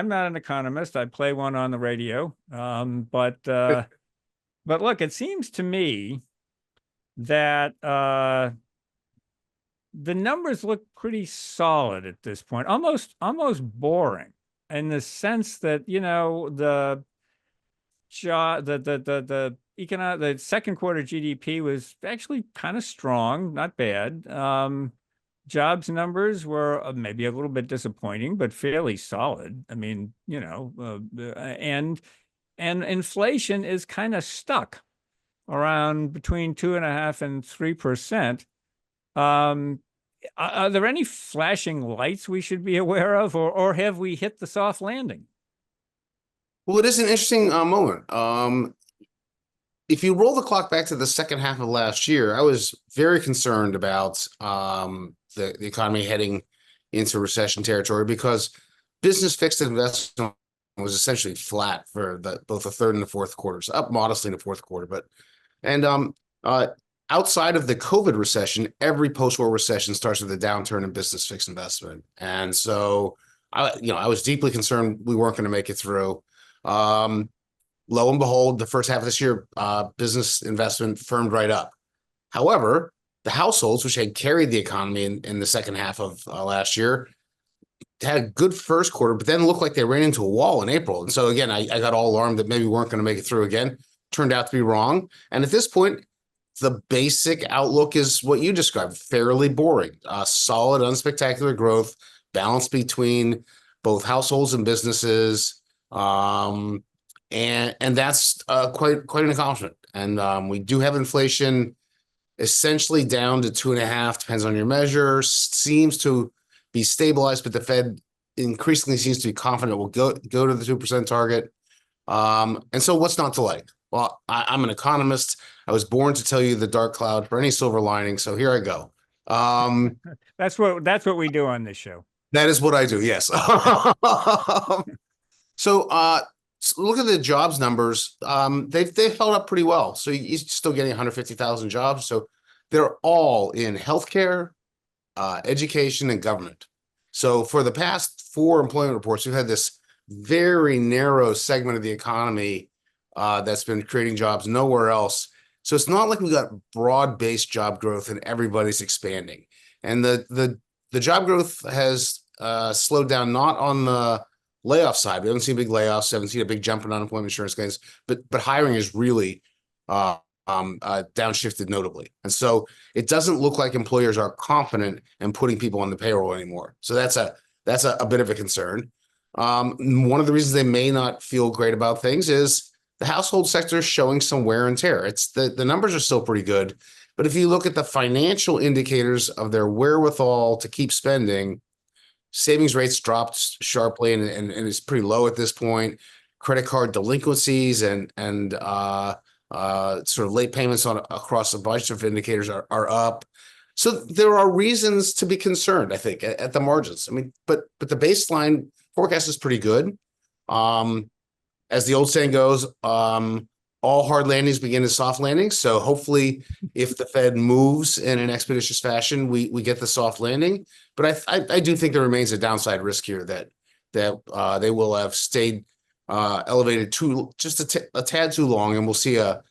not an economist. I play one on the radio. But look, it seems to me that the numbers look pretty solid at this point, almost boring, in the sense that, the second quarter GDP was actually kind of strong, not bad. Jobs numbers were maybe a little bit disappointing, but fairly solid. I mean, and inflation is kind of stuck around between 2.5% and 3%. Are there any flashing lights we should be aware of, or have we hit the soft landing? Well, it is an interesting moment. If you roll the clock back to the second half of last year, I was very concerned about the economy heading into recession territory because business fixed investment was essentially flat for both the third and the fourth quarters, up modestly in the fourth quarter. Outside of the COVID recession, every post-war recession starts with a downturn in business fixed investment. And so I was deeply concerned we weren't going to make it through. Lo and behold, the first half of this year, business investment firmed right up. However, the households, which had carried the economy in the second half of last year, had a good first quarter, but then looked like they ran into a wall in April. And so again, I got all alarmed that maybe we weren't going to make it through again. Turned out to be wrong. And at this point, the basic outlook is what you described, fairly boring. Solid, unspectacular growth, balance between both households and businesses. And that's quite an accomplishment. And we do have inflation essentially down to 2.5, depends on your measure, seems to be stabilized, but the Fed increasingly seems to be confident we'll go to the 2% target. And so what's not to like? Well, I'm an economist. I was born to tell you the dark cloud for any silver lining. So here I go. That's what we do on this show. That is what I do. Yes. So look at the jobs numbers. They've held up pretty well. So you're still getting 150,000 jobs. So they're all in healthcare, education, and government. So for the past 4 employment reports, we've had this very narrow segment of the economy that's been creating jobs nowhere else. So it's not like we got broad-based job growth and everybody's expanding. And the job growth has slowed down, not on the layoff side. We haven't seen big layoffs, haven't seen a big jump in unemployment insurance claims, but hiring is really downshifted notably. And so it doesn't look like employers are confident in putting people on the payroll anymore. So that's a bit of a concern. One of the reasons they may not feel great about things is the household sector is showing some wear and tear. It's the numbers are still pretty good, but if you look at the financial indicators of their wherewithal to keep spending, savings rates dropped sharply and it's pretty low at this point. Credit card delinquencies and sort of late payments across a bunch of indicators are up. So there are reasons to be concerned, I think, at the margins. I mean, but the baseline forecast is pretty good. As the old saying goes, all hard landings begin as soft landings. So hopefully, if the Fed moves in an expeditious fashion, we get the soft landing. But I do think there remains a downside risk here that they will have stayed elevated just a tad too long, and we'll see a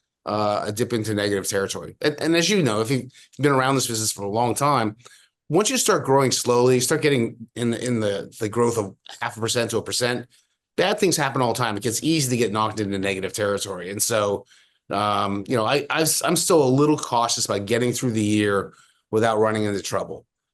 dip into negative territory. And as you know, if you've been around this business for a long time, once you start growing slowly, you start getting in the growth of 0.5% to 1%. Bad things happen all the time. It gets easy to get knocked into negative territory. And so, I'm still a little cautious about getting through the year without running into trouble.